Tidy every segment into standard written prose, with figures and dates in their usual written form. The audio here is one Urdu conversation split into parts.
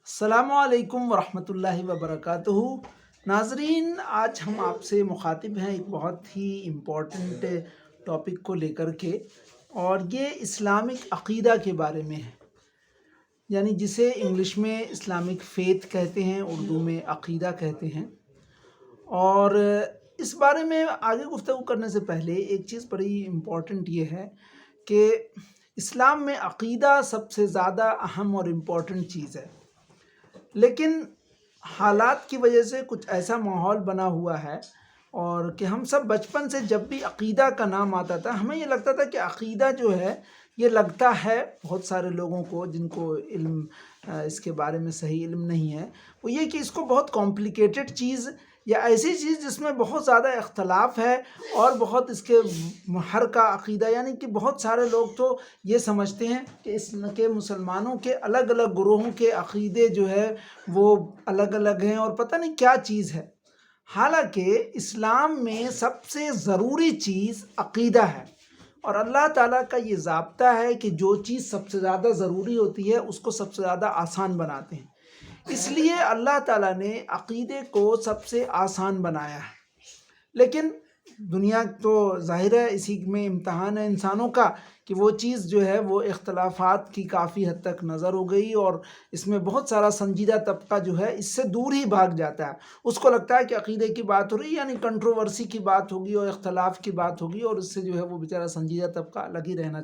السلام علیکم ورحمۃ اللہ وبرکاتہ۔ ناظرین، آج ہم آپ سے مخاطب ہیں ایک بہت ہی امپورٹنٹ ٹاپک کو لے کر کے، اور یہ اسلامک عقیدہ کے بارے میں ہے، یعنی جسے انگلش میں اسلامک فیتھ کہتے ہیں، اردو میں عقیدہ کہتے ہیں۔ اور اس بارے میں آگے گفتگو کرنے سے پہلے ایک چیز بڑی امپورٹنٹ یہ ہے کہ اسلام میں عقیدہ سب سے زیادہ اہم اور امپورٹنٹ چیز ہے، لیکن حالات کی وجہ سے کچھ ایسا ماحول بنا ہوا ہے، اور کہ ہم سب بچپن سے جب بھی عقیدہ کا نام آتا تھا ہمیں یہ لگتا تھا کہ عقیدہ جو ہے، یہ لگتا ہے بہت سارے لوگوں کو جن کو علم اس کے بارے میں صحیح علم نہیں ہے، وہ یہ کہ اس کو بہت کمپلیکیٹڈ چیز یا ایسی چیز جس میں بہت زیادہ اختلاف ہے، اور بہت اس کے ہر کا عقیدہ، یعنی کہ بہت سارے لوگ تو یہ سمجھتے ہیں کہ اس کے مسلمانوں کے الگ الگ گروہوں کے عقیدے جو ہے وہ الگ الگ ہیں، اور پتہ نہیں کیا چیز ہے۔ حالانکہ اسلام میں سب سے ضروری چیز عقیدہ ہے، اور اللہ تعالیٰ کا یہ ضابطہ ہے کہ جو چیز سب سے زیادہ ضروری ہوتی ہے اس کو سب سے زیادہ آسان بناتے ہیں۔ اس لیے اللہ تعالیٰ نے عقیدے کو سب سے آسان بنایا ہے، لیکن دنیا تو ظاہر ہے اسی میں امتحان ہے انسانوں کا کہ وہ چیز جو ہے وہ اختلافات کی کافی حد تک نظر ہو گئی، اور اس میں بہت سارا سنجیدہ طبقہ جو ہے اس سے دور ہی بھاگ جاتا ہے۔ اس کو لگتا ہے کہ عقیدے کی بات ہو رہی ہے، یعنی کنٹروورسی کی بات ہوگی اور اختلاف کی بات ہوگی، اور اس سے جو ہے وہ بیچارہ سنجیدہ طبقہ الگ ہی رہنا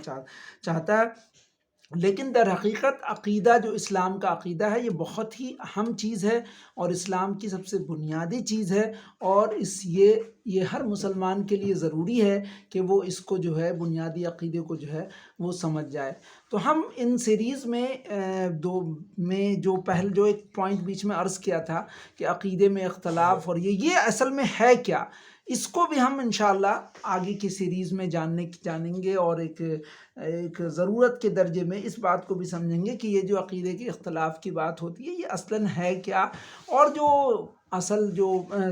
چاہتا ہے۔ لیکن در حقیقت عقیدہ جو اسلام کا عقیدہ ہے، یہ بہت ہی اہم چیز ہے، اور اسلام کی سب سے بنیادی چیز ہے، اور یہ ہر مسلمان کے لیے ضروری ہے کہ وہ اس کو جو ہے بنیادی عقیدے کو جو ہے وہ سمجھ جائے۔ تو ہم ان سیریز میں جو ایک پوائنٹ بیچ میں عرض کیا تھا کہ عقیدے میں اختلاف، اور یہ اصل میں ہے کیا، اس کو بھی ہم انشاءاللہ آگے کی سیریز میں جانیں گے، اور ایک ضرورت کے درجے میں اس بات کو بھی سمجھیں گے کہ یہ جو عقیدے کے اختلاف کی بات ہوتی ہے یہ اصلاً ہے کیا، اور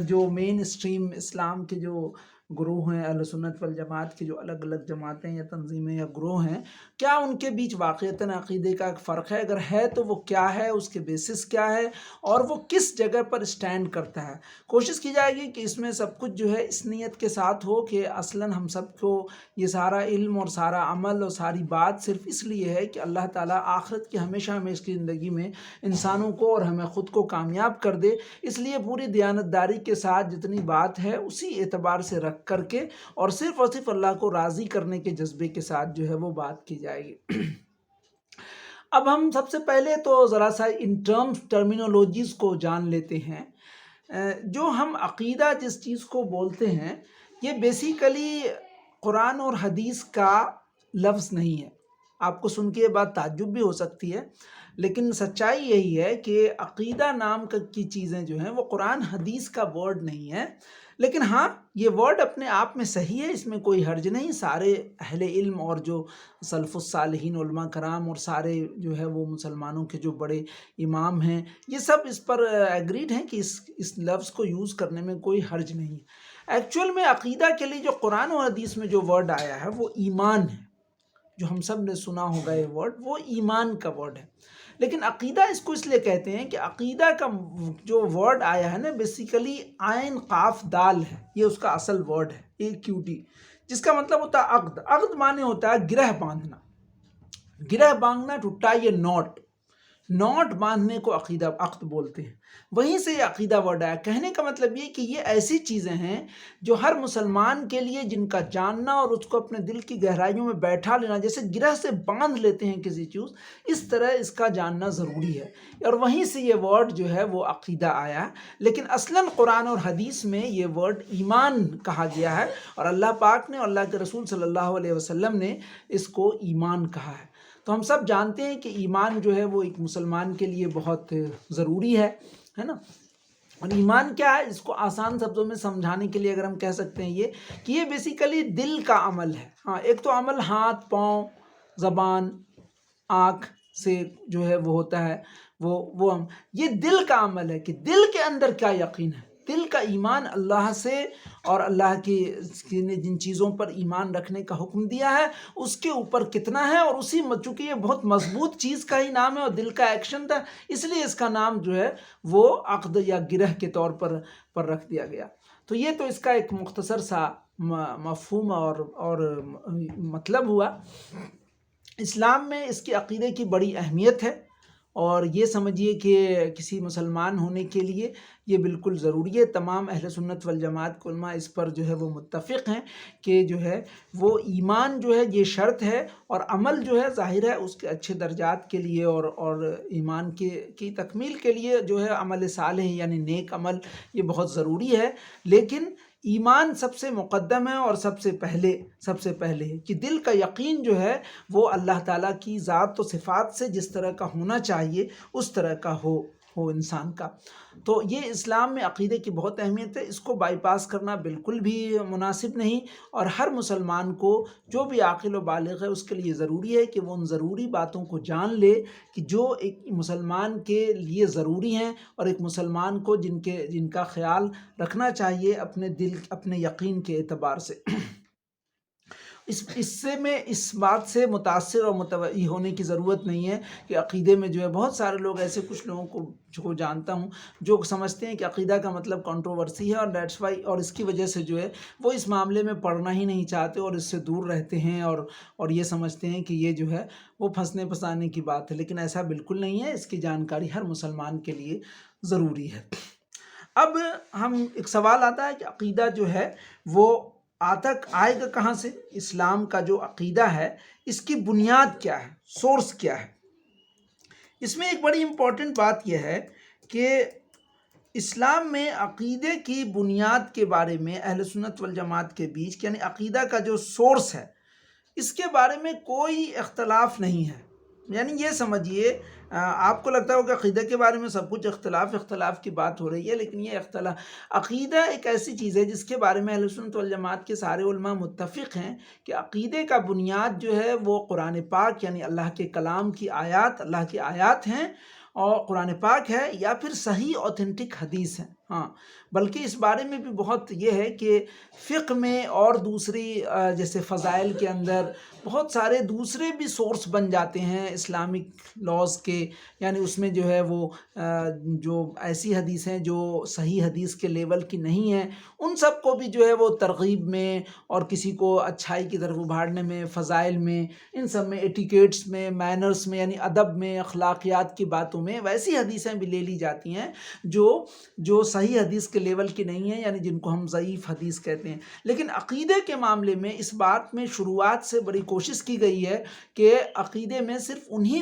جو مین اسٹریم اسلام کے جو گروہ ہیں، اہل سنت والجماعت کے جو الگ الگ جماعتیں یا تنظیمیں یا گروہ ہیں، کیا ان کے بیچ واقعتاً عقیدے کا ایک فرق ہے؟ اگر ہے تو وہ کیا ہے، اس کے بیسس کیا ہے، اور وہ کس جگہ پر اسٹینڈ کرتا ہے۔ کوشش کی جائے گی کہ اس میں سب کچھ جو ہے اس نیت کے ساتھ ہو کہ اصلاً ہم سب کو یہ سارا علم اور سارا عمل اور ساری بات صرف اس لیے ہے کہ اللہ تعالیٰ آخرت کی ہمیشہ کی زندگی میں انسانوں کو اور ہمیں خود کو کامیاب کر دے۔ اس لیے پوری دیانتداری کے ساتھ جتنی بات ہے اسی اعتبار سے رکھ کر کے، اور صرف اللہ کو راضی کرنے کے جذبے کے ساتھ جو ہے وہ بات کی جائے گی۔ اب ہم سب سے پہلے تو ذرا سا ان ٹرمینولوجیز کو جان لیتے ہیں۔ جو ہم عقیدہ جس چیز کو بولتے ہیں، یہ بیسیکلی قرآن اور حدیث کا لفظ نہیں ہے۔ آپ کو سن کے یہ بات تعجب بھی ہو سکتی ہے، لیکن سچائی یہی ہے کہ عقیدہ نام کی چیزیں جو ہیں وہ قرآن حدیث کا ورڈ نہیں ہے، لیکن ہاں یہ ورڈ اپنے آپ میں صحیح ہے، اس میں کوئی حرج نہیں۔ سارے اہل علم اور جو سلف الصالحین علماء کرام اور سارے جو ہے وہ مسلمانوں کے جو بڑے امام ہیں، یہ سب اس پر ایگریڈ ہیں کہ اس لفظ کو یوز کرنے میں کوئی حرج نہیں ہے۔ ایکچول میں عقیدہ کے لیے جو قرآن و حدیث میں جو ورڈ آیا ہے وہ ایمان ہے، جو ہم سب نے سنا ہوگا یہ ورڈ، وہ ایمان کا ورڈ ہے۔ لیکن عقیدہ اس کو اس لیے کہتے ہیں کہ عقیدہ کا جو ورڈ آیا ہے نا، بیسیکلی عین قاف دال ہے، یہ اس کا اصل ورڈ ہے، AQD، جس کا مطلب ہوتا ہے عقد۔ عقد معنی ہوتا ہے گرہ باندھنا، گرہ باندھنا، ٹو ٹائی اے نوٹ باندھنے کو عقد بولتے ہیں۔ وہیں سے یہ عقیدہ ورڈ آیا۔ کہنے کا مطلب یہ کہ یہ ایسی چیزیں ہیں جو ہر مسلمان کے لیے، جن کا جاننا اور اس کو اپنے دل کی گہرائیوں میں بیٹھا لینا، جیسے گرہ سے باندھ لیتے ہیں کسی چیز، اس طرح اس کا جاننا ضروری ہے، اور وہیں سے یہ ورڈ جو ہے وہ عقیدہ آیا۔ لیکن اصلاً قرآن اور حدیث میں یہ ورڈ ایمان کہا گیا ہے، اور اللہ پاک نے اور اللہ کے رسول صلی اللہ علیہ وسلم نے اس کو ایمان کہا ہے۔ تو ہم سب جانتے ہیں کہ ایمان جو ہے وہ ایک مسلمان کے لیے بہت ضروری ہے نا۔ اور ایمان کیا ہے، اس کو آسان لفظوں میں سمجھانے کے لیے اگر ہم کہہ سکتے ہیں یہ کہ یہ بیسیکلی دل کا عمل ہے۔ ہاں، ایک تو عمل ہاتھ، پاؤں، زبان، آنکھ سے جو ہے وہ ہوتا ہے، یہ دل کا عمل ہے کہ دل کے اندر کیا یقین ہے۔ دل کا ایمان اللہ سے اور اللہ کی نے جن چیزوں پر ایمان رکھنے کا حکم دیا ہے اس کے اوپر کتنا ہے، اور اسی چونکہ یہ بہت مضبوط چیز کا ہی نام ہے اور دل کا ایکشن تھا، اس لیے اس کا نام جو ہے وہ عقد یا گرہ کے طور پر رکھ دیا گیا۔ تو یہ تو اس کا ایک مختصر سا مفہوم اور مطلب ہوا۔ اسلام میں اس کے عقیدے کی بڑی اہمیت ہے، اور یہ سمجھیے کہ کسی مسلمان ہونے کے لیے یہ بالکل ضروری ہے۔ تمام اہل سنت والجماعت کے علماء اس پر جو ہے وہ متفق ہیں کہ جو ہے وہ ایمان جو ہے یہ شرط ہے، اور عمل جو ہے ظاہر ہے اس کے اچھے درجات کے لیے اور ایمان کی تکمیل کے لیے جو ہے عمل صالح یعنی نیک عمل یہ بہت ضروری ہے، لیکن ایمان سب سے مقدم ہے اور سب سے پہلے ہے کہ دل کا یقین جو ہے وہ اللہ تعالیٰ کی ذات و صفات سے جس طرح کا ہونا چاہیے اس طرح کا ہو انسان کا۔ تو یہ اسلام میں عقیدے کی بہت اہمیت ہے، اس کو بائی پاس کرنا بالکل بھی مناسب نہیں، اور ہر مسلمان کو جو بھی عاقل و بالغ ہے اس کے لیے ضروری ہے کہ وہ ان ضروری باتوں کو جان لے کہ جو ایک مسلمان کے لیے ضروری ہیں، اور ایک مسلمان کو جن کا خیال رکھنا چاہیے اپنے دل اپنے یقین کے اعتبار سے۔ اس بات سے متاثر اور متوجہ ہونے کی ضرورت نہیں ہے کہ عقیدے میں جو ہے بہت سارے لوگ ایسے کچھ لوگوں کو جانتا ہوں جو سمجھتے ہیں کہ عقیدہ کا مطلب کنٹروورسی ہے، اور دیٹس وائی، اور اس کی وجہ سے جو ہے وہ اس معاملے میں پڑھنا ہی نہیں چاہتے اور اس سے دور رہتے ہیں، اور یہ سمجھتے ہیں کہ یہ جو ہے وہ پھنسنے پھسانے کی بات ہے، لیکن ایسا بالکل نہیں ہے۔ اس کی جانکاری ہر مسلمان کے لیے ضروری ہے۔ اب ہم ایک سوال آتا ہے کہ عقیدہ جو ہے وہ آئے گا کہاں سے؟ اسلام کا جو عقیدہ ہے اس کی بنیاد کیا ہے، سورس کیا ہے؟ اس میں ایک بڑی امپورٹنٹ بات یہ ہے کہ اسلام میں عقیدے کی بنیاد کے بارے میں اہل سنت والجماعت کے بیچ یعنی عقیدہ کا جو سورس ہے اس کے بارے میں کوئی اختلاف نہیں ہے۔ یعنی یہ سمجھیے آپ کو لگتا ہو کہ عقیدہ کے بارے میں سب کچھ اختلاف کی بات ہو رہی ہے، لیکن یہ عقیدہ ایک ایسی چیز ہے جس کے بارے میں اہل سنت والجماعت کے سارے علماء متفق ہیں کہ عقیدے کا بنیاد جو ہے وہ قرآن پاک یعنی اللہ کے کلام کی آیات، اللہ کی آیات ہیں، اور قرآن پاک ہے یا پھر صحیح اوتھینٹک حدیث ہے۔ ہاں، بلکہ اس بارے میں بھی بہت یہ ہے کہ فقہ میں اور دوسری جیسے فضائل کے اندر بہت سارے دوسرے بھی سورس بن جاتے ہیں اسلامک لاز کے، یعنی اس میں جو ہے وہ جو ایسی حدیث ہیں جو صحیح حدیث کے لیول کی نہیں ہیں ان سب کو بھی جو ہے وہ ترغیب میں اور کسی کو اچھائی کی طرف ابھارنے میں، فضائل میں، ان سب میں، ایٹیکیٹس میں، مینرز میں یعنی ادب میں، اخلاقیات کی باتوں میں ویسی حدیثیں بھی لے لی جاتی ہیں جو صحیح حدیث کے لیول کی نہیں ہیں، یعنی جن کو ہم ضعیف حدیث کہتے ہیں۔ لیکن عقیدے کے معاملے میں اس بات میں شروعات سے بڑی کوشش کی گئی ہے کہ عقیدے میں صرف انہی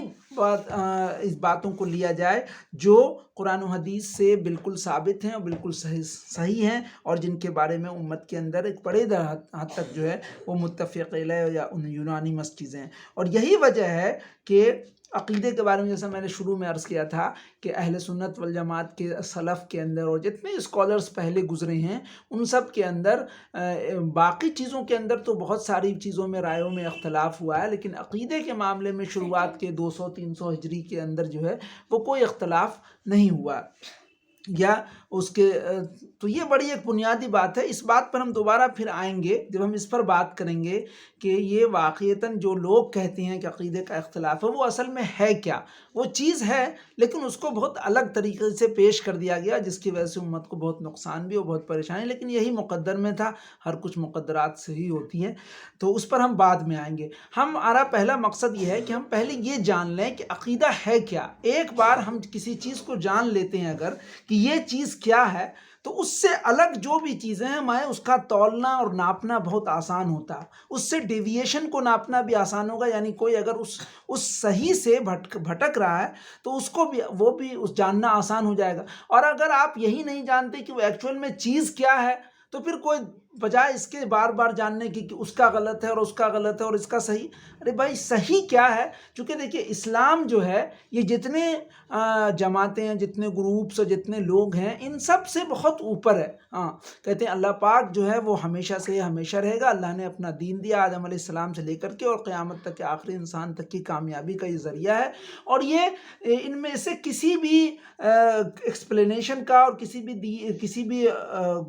اس باتوں کو لیا جائے جو قرآن و حدیث سے بالکل ثابت ہیں اور بالکل صحیح ہیں، اور جن کے بارے میں امت کے اندر ایک بڑے حد تک جو ہے وہ متفق علیہ یا یونانیمس چیزیں ہیں۔ اور یہی وجہ ہے کہ عقیدے کے بارے میں جیسا میں نے شروع میں عرض کیا تھا کہ اہل سنت والجماعت کے سلف کے اندر اور جتنے اسکالرز پہلے گزرے ہیں ان سب کے اندر باقی چیزوں کے اندر تو بہت ساری چیزوں میں رائےوں میں اختلاف ہوا ہے، لیکن عقیدے کے معاملے میں شروعات کے 200-300 ہجری کے اندر جو ہے وہ کوئی اختلاف نہیں ہوا یا اس کے تو یہ بڑی ایک بنیادی بات ہے۔ اس بات پر ہم دوبارہ پھر آئیں گے جب ہم اس پر بات کریں گے کہ یہ واقعتاً جو لوگ کہتے ہیں کہ عقیدے کا اختلاف ہے وہ اصل میں ہے کیا۔ وہ چیز ہے لیکن اس کو بہت الگ طریقے سے پیش کر دیا گیا جس کی وجہ سے امت کو بہت نقصان بھی اور بہت پریشانی، لیکن یہی مقدر میں تھا، ہر کچھ مقدرات سے ہی ہوتی ہیں، تو اس پر ہم بعد میں آئیں گے۔ ہمارا پہلا مقصد یہ ہے کہ ہم پہلے یہ جان لیں کہ عقیدہ ہے کیا۔ ایک بار ہم کسی چیز کو جان لیتے ہیں اگر کہ یہ چیز کیا ہے تو اس سے الگ جو بھی چیزیں ہیں ہمیں اس کا تولنا اور ناپنا بہت آسان ہوتا ہے، اس سے ڈیویشن کو ناپنا بھی آسان ہوگا، یعنی کوئی اگر اس صحیح سے بھٹک رہا ہے تو اس کو بھی وہ بھی اس جاننا آسان ہو جائے گا۔ اور اگر آپ یہی نہیں جانتے کہ وہ ایکچوئل میں چیز کیا ہے تو پھر کوئی بجائے اس کے بار بار جاننے کی کہ اس کا غلط ہے اور اس کا غلط ہے اور اس کا صحیح. ارے بھائی صحیح کیا ہے؟ چونکہ دیکھیے اسلام جو ہے یہ جتنے جماعتیں ہیں، جتنے گروپس اور جتنے لوگ ہیں، ان سب سے بہت اوپر ہے. ہاں کہتے ہیں اللہ پاک جو ہے وہ ہمیشہ سے ہمیشہ رہے گا. اللہ نے اپنا دین دیا آدم علیہ السلام سے لے کر کے اور قیامت تک کے آخری انسان تک کی کامیابی کا یہ ذریعہ ہے. اور یہ ان میں سے کسی بھی ایکسپلینیشن کا اور کسی بھی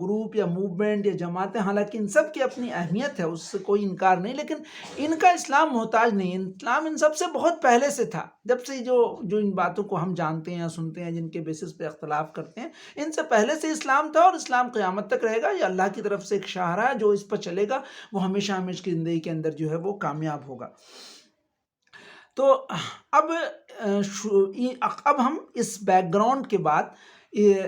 گروپ یا موومنٹ یا جماعتیں، حالانکہ ان سب کی اپنی اہمیت ہے، اس سے کوئی انکار نہیں، لیکن ان کا اسلام محتاج نہیں. اسلام ان سب سے بہت پہلے سے تھا. جب سے جو ان باتوں کو ہم جانتے ہیں یا سنتے ہیں، جن کے بیسس پہ اختلاف کرتے ہیں، ان سے پہلے سے اسلام تھا اور اسلام قیامت تک رہے گا. یہ اللہ کی طرف سے ایک شاہراہ ہے، جو اس پر چلے گا وہ ہمیشہ ہمیشہ کی زندگی کے اندر جو ہے وہ کامیاب ہوگا. تو اب ہم اس بیک گراؤنڈ کے بعد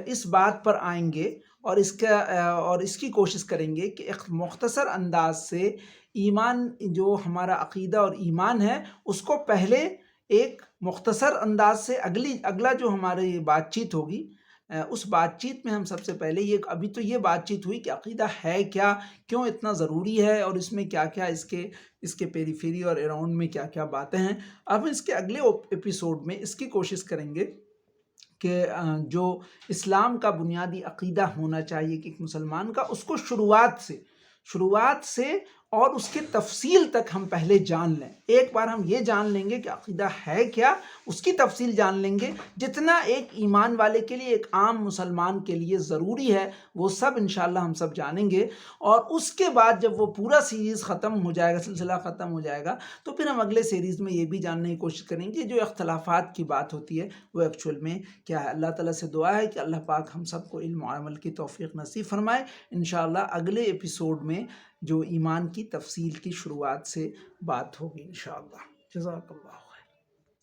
اس بات پر آئیں گے اور اس کی کوشش کریں گے کہ ایک مختصر انداز سے ایمان، جو ہمارا عقیدہ اور ایمان ہے، اس کو پہلے ایک مختصر انداز سے اگلا جو ہماری بات چیت ہوگی، اس بات چیت میں ہم سب سے پہلے ابھی تو یہ بات چیت ہوئی کہ عقیدہ ہے کیا، کیوں اتنا ضروری ہے، اور اس میں کیا کیا اس کے پیری فیری اور اراؤنڈ میں کیا کیا باتیں ہیں. اب اس کے اگلے ایپیسوڈ میں اس کی کوشش کریں گے کہ جو اسلام کا بنیادی عقیدہ ہونا چاہیے کہ ایک مسلمان کا، اس کو شروعات سے اور اس کی تفصیل تک ہم پہلے جان لیں. ایک بار ہم یہ جان لیں گے کہ عقیدہ ہے کیا، اس کی تفصیل جان لیں گے. جتنا ایک ایمان والے کے لیے، ایک عام مسلمان کے لیے ضروری ہے، وہ سب انشاءاللہ ہم سب جانیں گے. اور اس کے بعد جب وہ پورا سیریز ختم ہو جائے گا، سلسلہ ختم ہو جائے گا، تو پھر ہم اگلے سیریز میں یہ بھی جاننے کی کوشش کریں گے جو اختلافات کی بات ہوتی ہے وہ ایکچول میں کیا ہے. اللہ تعالیٰ سے دعا ہے کہ اللہ پاک ہم سب کو علم و عمل کی توفیق نصیب فرمائے. انشاءاللہ اگلے ایپیسوڈ میں جو ایمان کی تفصیل کی شروعات سے بات ہوگی انشاءاللہ. جزاک اللہ.